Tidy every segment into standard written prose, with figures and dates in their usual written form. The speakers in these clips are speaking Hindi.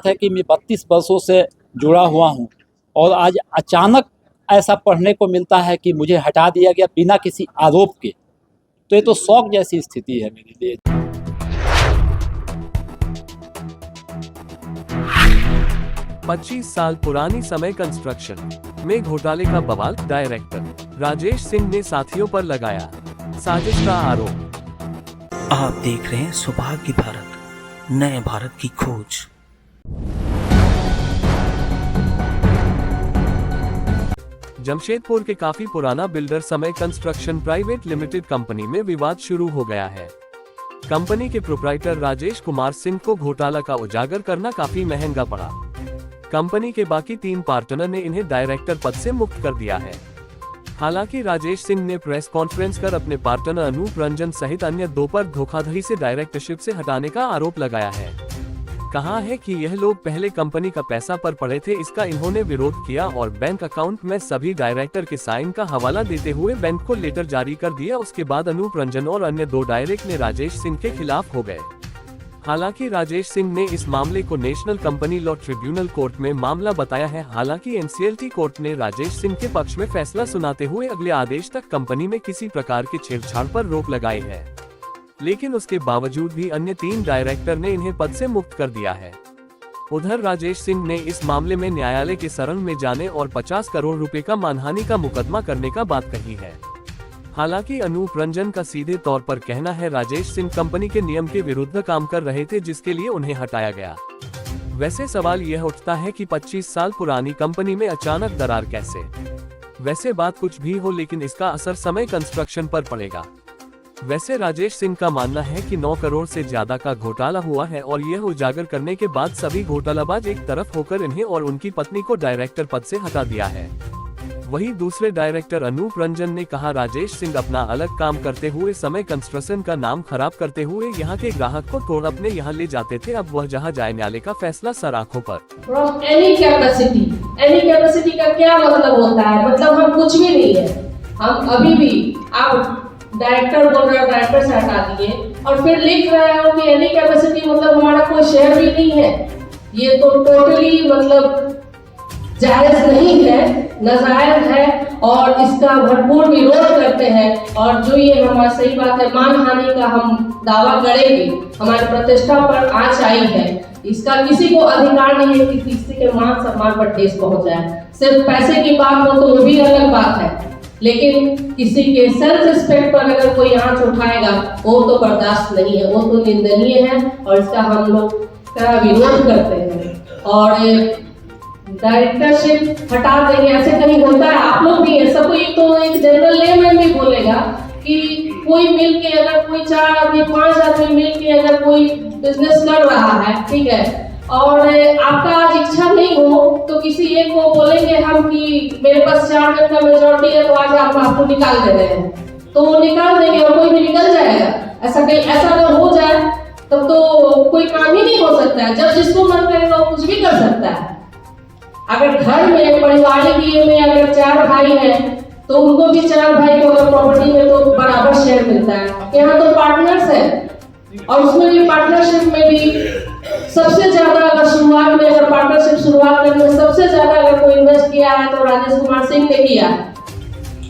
बात है कि मैं 32 वर्षों से जुड़ा हुआ हूं और आज अचानक ऐसा पढ़ने को मिलता है कि मुझे हटा दिया गया बिना किसी आरोप के। तो ये तो शौक जैसी स्थिति है मेरे लिए। पच्चीस साल पुरानी समय कंस्ट्रक्शन में घोटाले का बवाल, डायरेक्टर राजेश सिंह ने साथियों पर लगाया साजिश का आरोप। आप देख रहे हैं सौभाग्य भारत, नए भारत की खोज। जमशेदपुर के काफी पुराना बिल्डर समय कंस्ट्रक्शन प्राइवेट लिमिटेड कंपनी में विवाद शुरू हो गया है। कंपनी के प्रोप्राइटर राजेश कुमार सिंह को घोटाला का उजागर करना काफी महंगा पड़ा। कंपनी के बाकी 3 पार्टनर ने इन्हें डायरेक्टर पद से मुक्त कर दिया है। हालांकि राजेश सिंह ने प्रेस कॉन्फ्रेंस कर अपने पार्टनर अनूप रंजन सहित अन्य 2 पर धोखाधड़ी से डायरेक्टरशिप से हटाने का आरोप लगाया है। कहा है कि यह लोग पहले कंपनी का पैसा पर पड़े थे, इसका इन्होंने विरोध किया और बैंक अकाउंट में सभी डायरेक्टर के साइन का हवाला देते हुए बैंक को लेटर जारी कर दिया। उसके बाद अनूप रंजन और अन्य 2 डायरेक्टर ने राजेश सिंह के खिलाफ हो गए। हालांकि राजेश सिंह ने इस मामले को national company law tribunal court में मामला बताया है। हालांकि एनसीएलटी कोर्ट ने राजेश सिंह के पक्ष में फैसला सुनाते हुए अगले आदेश तक कंपनी में किसी प्रकार के छेड़छाड़ पर रोक लगाई है, लेकिन उसके बावजूद भी अन्य 3 डायरेक्टर ने इन्हें पद से मुक्त कर दिया है। उधर राजेश सिंह ने इस मामले में न्यायालय के शरण में जाने और 50 करोड़ रुपए का मानहानि का मुकदमा करने का बात कही है। हालांकि अनूप रंजन का सीधे तौर पर कहना है राजेश सिंह कंपनी के नियम के विरुद्ध काम कर रहे थे, जिसके लिए उन्हें हटाया गया। वैसे सवाल यह उठता है कि 25 साल पुरानी कंपनी में अचानक दरार कैसे? वैसे बात कुछ भी हो, लेकिन इसका असर समय कंस्ट्रक्शन पर पड़ेगा। वैसे राजेश सिंह का मानना है कि 9 करोड़ से ज्यादा का घोटाला हुआ है और यह उजागर करने के बाद सभी घोटालाबाज एक तरफ होकर इन्हें और उनकी पत्नी को डायरेक्टर पद से हटा दिया है। वहीं दूसरे डायरेक्टर अनूप रंजन ने कहा राजेश सिंह अपना अलग काम करते हुए समय कंस्ट्रक्शन का नाम खराब करते हुए यहाँ के ग्राहक को तोड़ अपने यहाँ ले जाते थे। अब वह जहाँ जाए, न्यायालय का फैसला सर आंखों पर। एनी कैपेसिटी का क्या मतलब होता है? मतलब हम कुछ भी नहीं है। हम अभी भी आप डायरेक्टर बोल रहे हो, डायरेक्टर से हटा दिए और फिर लिख रहे हो कि एनी कैपेसिटी मतलब हमारा कोई शेयर भी नहीं है। ये तो टोटली मतलब जायज नहीं है, नाजायज है और इसका भरपूर विरोध करते हैं। और जो ये हमारा सही बात है, मानहानि का हम दावा करेंगे, हमारी प्रतिष्ठा पर आंच आई है। इसका किसी को अधिकार नहीं है कि किसी के मान सम्मान पर ठेस पहुंच जाए। सिर्फ पैसे की बात हो तो वो भी अलग बात है, लेकिन किसी के सेल्फ रिस्पेक्ट पर अगर कोई आंच उठाएगा वो तो बर्दाश्त नहीं है, वो तो निंदनीय है और इसका हम लोग का विरोध करते हैं। और डायरेक्टरशिप हटा देंगे ऐसे कहीं होता है? आप लोग भी है, सब तो एक जनरल लेमैन भी बोलेगा कि कोई मिल के अगर कोई 4 आदमी 5 आदमी मिल के अगर कोई बिजनेस कर रहा है, ठीक है, और आपका आज इच्छा नहीं हो तो किसी एक को बोलेंगे हम कि मेरे पास 4 जन का मेजॉरिटी है तो आज आप आपको निकाल दे रहे हैं, तो वो निकाल देंगे और कोई भी निकल जाएगा। ऐसा अगर हो जाए तब तो कोई काम ही नहीं हो सकता है। जब जिसको मन करेगा वो कुछ भी कर सकता है। अगर घर में पारिवारिक ये में अगर 4 भाई हैं तो उनको भी 4 भाई को अगर प्रॉपर्टी में तो बराबर शेयर मिलता है। यहाँ तो पार्टनर्स है और उसमें भी पार्टनरशिप में भी सबसे ज्यादा अगर शुरुआत में अगर पार्टनरशिप शुरुआत करने में सबसे ज्यादा अगर कोई इन्वेस्ट किया है तो राजेश कुमार सिंह ने किया है।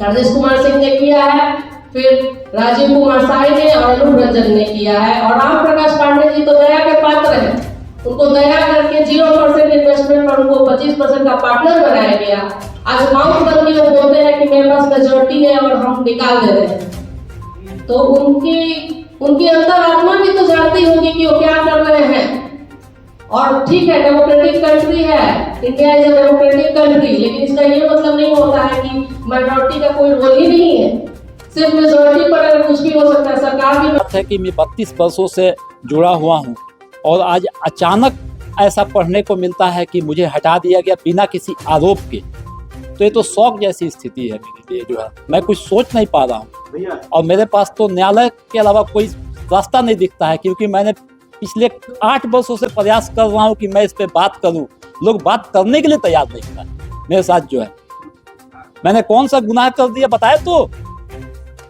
राजेश कुमार सिंह ने किया है, फिर राजीव कुमार साई ने और अनूप रंजन ने किया है। और राम प्रकाश पांडे जी तो दया के पात्र हैं, उनको दया करके 0% इन्वेस्टमेंट पर उनको 25% का पार्टनर बनाया गया। आज माउंट बंदी में बोलते हैं कि मेरे पास मेजॉरिटी है और हम निकाल दे रहे हैं। तो उनकी अंतरात्मा भी तो जानती होगी कि वो क्या कर रहे हैं। और ठीक है, डेमोक्रेटिक कंट्री है, India is a democratic country, लेकिन इसका ये मतलब नहीं होता है कि माइनॉरिटी का कोई रोल ही नहीं है। सिर्फ मेजॉरिटी पर अगर कुछ भी हो सकता है। सरकार भी बात है कि मैं 32 वर्षों से जुड़ा हुआ हूँ और आज अचानक ऐसा पढ़ने को मिलता है कि मुझे हटा दिया गया बिना किसी आरोप के। तो ये तो शौक जैसी स्थिति है मेरे लिए, जो है मैं कुछ सोच नहीं पा रहा हूँ और मेरे पास तो न्यायालय के अलावा कोई रास्ता नहीं दिखता है, क्योंकि मैंने पिछले 8 वर्षों से प्रयास कर रहा हूँ कि मैं इस पे बात करूँ। लोग बात करने के लिए तैयार नहीं है मेरे साथ। जो है मैंने कौन सा गुनाह कर दिया बताए तो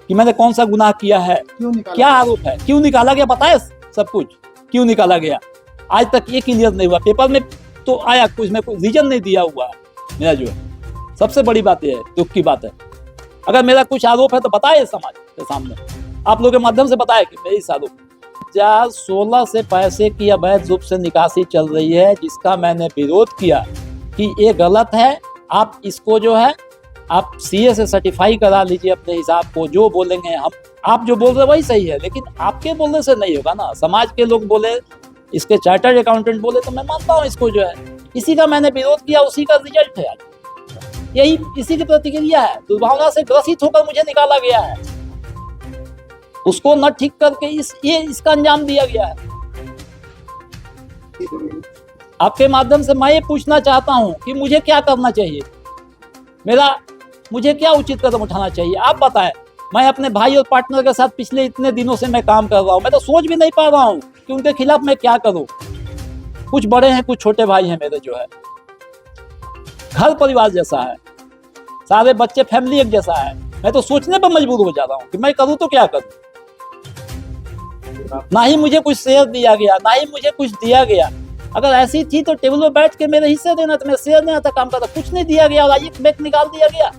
कि मैंने कौन सा गुनाह किया है, क्या आरोप है, क्यों निकाला गया बताए, सब कुछ क्यों निकाला गया। आज तक ये क्लियर नहीं हुआ। पेपर में तो आया, कुछ में कोई रीजन नहीं दिया हुआ है मेरा जो है। सबसे बड़ी बात यह है, दुख की बात है। अगर मेरा कुछ आरोप है तो बताए समाज के सामने, आप लोगों के माध्यम से बताए कि मेरी इस आरोप 2016 से पैसे की अवैध रूप से निकासी चल रही है, जिसका मैंने विरोध किया कि ये गलत है। आप इसको जो है आप सीए से सर्टिफाई करा लीजिए अपने हिसाब को, जो बोलेंगे हम, आप जो बोल रहे वही सही है, लेकिन आपके बोलने से नहीं होगा ना। समाज के लोग बोले, इसके चार्टर्ड अकाउंटेंट बोले तो मैं मानता हूँ इसको जो है। इसी का मैंने विरोध किया, उसी का रिजल्ट है आज। यही इसी की प्रतिक्रिया है। दुर्भावना से ग्रसित होकर मुझे निकाला गया है, उसको न ठीक करके इसका अंजाम दिया गया है। आपके माध्यम से मैं ये पूछना चाहता हूं कि मुझे क्या करना चाहिए, मुझे क्या उचित कदम उठाना चाहिए, आप बताएं। मैं अपने भाई और पार्टनर के साथ पिछले इतने दिनों से मैं काम कर रहा हूं, मैं तो सोच भी नहीं पा रहा हूं कि उनके खिलाफ मैं क्या करूं। कुछ बड़े हैं, कुछ छोटे भाई हैं मेरे जो है। घर परिवार जैसा है, सारे बच्चे फैमिली एक जैसा है। मैं तो सोचने पर मजबूर हो जा रहा हूं कि मैं करूं तो क्या करूं। ना ही मुझे कुछ शेयर दिया गया, ना ही मुझे कुछ दिया गया। अगर ऐसी थी तो टेबल पर बैठ के मेरे हिस्से देना था, मैं शेयर देना था, काम करता। कुछ नहीं दिया गया और आज एक बैग निकाल दिया गया।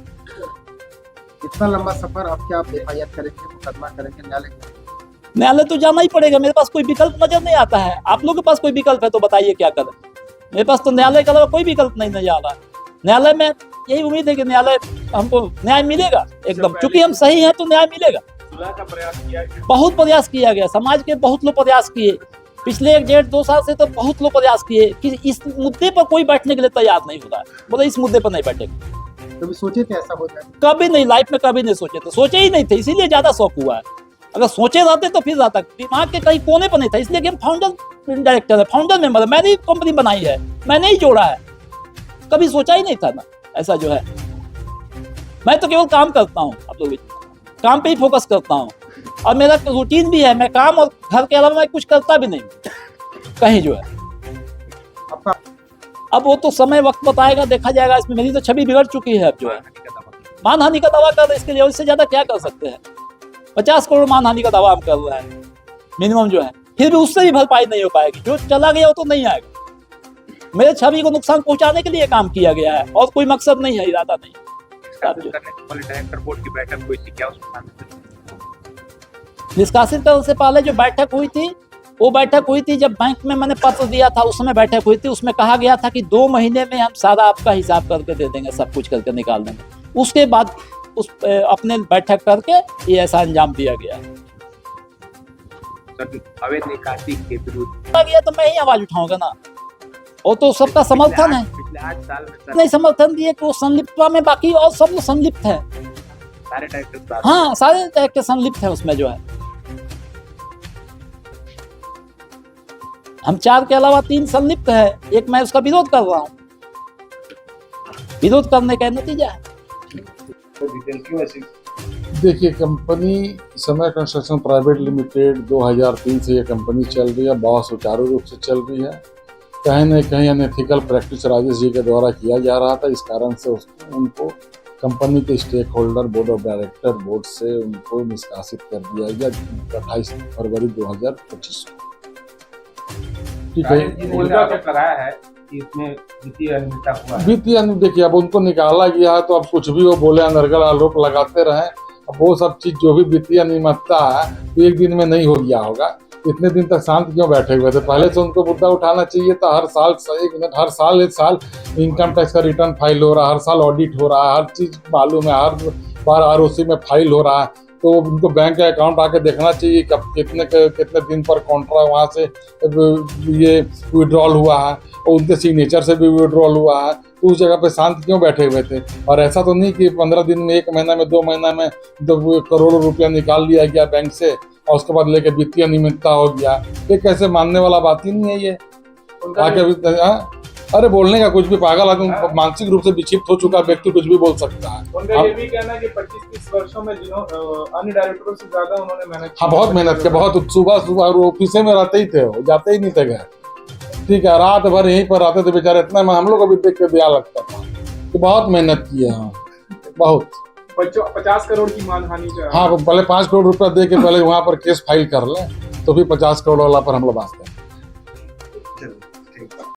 इतना लंबा सफर, अब क्या आप एफआईआर करेंगे, मुकदमा करेंगे, न्यायालय तो जाना ही पड़ेगा। मेरे पास कोई विकल्प नजर नहीं आता है। आप लोगों के पास कोई विकल्प है तो बताइए क्या करें। मेरे पास तो न्यायालय के अलावा कोई विकल्प नहीं नजर आ रहा है। न्यायालय में यही उम्मीद है कि न्यायालय हमको न्याय मिलेगा एकदम, क्योंकि हम सही हैं तो न्याय मिलेगा। का प्रयास किया, बहुत प्रयास किया गया, समाज के बहुत लोग प्रयास किए। पिछले 1-1.5-2 साल से तो बहुत लोग प्रयास किए कि इस मुद्दे पर कोई बैठने के लिए तैयार नहीं हो रहा है। बोले इस मुद्दे पर नहीं बैठेगा। कभी सोचे थे ऐसा हो जाए? कभी नहीं, लाइफ में कभी नहीं सोचे थे, सोचे ही नहीं थे, इसीलिए ज्यादा शौक हुआ है। अगर सोचे रहते तो फिर रहता, दिमाग के कहीं कोने पर नहीं था। इसलिए कि हम फाउंडर डायरेक्टर है, फाउंडर मेंबर है, मैंने ही कंपनी बनाई है, मैंने ही जोड़ा है। कभी सोचा ही नहीं था ना ऐसा जो है। मैं तो केवल काम करता हूँ, आप लोग काम पे ही फोकस करता हूँ। और मेरा रूटीन भी है, मैं काम और घर के अलावा मैं कुछ करता भी नहीं कहीं जो है। अब वो तो समय वक्त बताएगा, देखा जाएगा। इसमें मेरी तो छवि बिगड़ चुकी है अब जो है। मानहानि का दावा कर रहे, इसके लिए इससे ज्यादा क्या कर सकते हैं। 50 करोड़ मानहानि का दावा हम कर रहे हैं मिनिमम जो है, फिर भी उससे भी भरपाई नहीं हो पाएगी। जो चला गया वो तो नहीं आएगा। मेरे छवि को नुकसान पहुंचाने के लिए काम किया गया है और कोई मकसद नहीं है, इरादा नहीं। डायरेक्टर बोर्ड की बैठक हुई थी, क्या उसमें निष्कासित करने से पहले जो बैठक हुई थी, वो बैठक हुई थी जब बैंक में मैंने पत्र दिया था, उस समय बैठक हुई थी। उसमें कहा गया था कि 2 महीने में हम सारा आपका हिसाब करके दे देंगे, सब कुछ करके निकाल देंगे। उसके बाद उस अपने बैठक करके ये ऐसा अंजाम दिया गया। अवैध निकासी के विरुद्ध गया तो मैं ही आवाज उठाऊंगा ना, वो तो सबका समर्थन है। पिछले 8 साल में नहीं समर्थन दिए कि वो संलिप्तता में, बाकी और सब लोग संलिप्त है। सारे डायरेक्टर, हाँ, सारे डायरेक्टर संलिप्त है उसमें जो है। हम 4 के अलावा 3 संलिप्त है। एक मैं उसका विरोध कर रहा हूँ, विरोध करने का नतीजा है। देखिए, कंपनी समय कंस्ट्रक्शन प्राइवेट लिमिटेड 2003 से ये कंपनी चल रही है, बहुत सुचारू रूप से चल रही है। कहीं न कहीं अनएथिकल प्रैक्टिस राजेश जी के द्वारा किया जा रहा था। इस कारण से उनको कंपनी के stakeholder board of director board से उनको निष्कासित कर दिया गया 28 फरवरी 2025 को। ठीक है, कराया है कि इसमें वित्तीय अनियमितता हुआ है। वित्तीय देखिए, अब उनको निकाला गया है तो अब कुछ भी वो बोले, अनर्गल आरोप लगाते रहे। अब वो सब चीज जो भी वित्तीय अनियमितता है तो एक दिन में नहीं हो गया होगा। इतने दिन तक शांत क्यों बैठे हुए थे? पहले से उनको मुद्दा उठाना चाहिए था। हर साल एक साल इनकम टैक्स का रिटर्न फाइल हो रहा है, हर साल ऑडिट हो रहा है, हर चीज मालूम है, हर बार आरओसी में फाइल हो रहा है। तो उनको बैंक का अकाउंट आके देखना चाहिए कब कितने दिन पर कॉन्ट्रा वहाँ से ये विड्रॉल हुआ है और उनके सिग्नेचर से भी विड्रॉल हुआ है। तो उस जगह पे शांत क्यों बैठे हुए थे? और ऐसा तो नहीं कि 15 दिन में, 1 महीना में, 2 महीना में करोड़ों रुपया निकाल लिया गया बैंक से और उसके बाद लेके वित्तीय अनियमितता हो गया। ये कैसे मानने वाला बात ही नहीं है ये। आके अरे बोलने का कुछ भी, पागल आदमी, मानसिक रूप से विक्षिप्त हो चुका व्यक्ति कुछ भी बोल सकता है। उनका ये भी कहना है कि 25-30 वर्षों में अन्य डायरेक्टरों से ज्यादा उन्होंने मेहनत की। हाँ, बहुत मेहनत किया, बहुत सुबह ऑफिस में रहते ही थे, वो जाते ही नहीं थे घर। ठीक है, रात भर यहीं पर रहते थे बेचारे। इतना हम लोग को भी देख के दया लगता था कि बहुत मेहनत की है। हाँ, बहुत। 50 करोड़ की मानहानि का। हाँ, पहले 5 करोड़ रुपया दे के पहले वहाँ पर केस फाइल कर ले तो भी 50 करोड़ वाला पर हम लोग बात करें।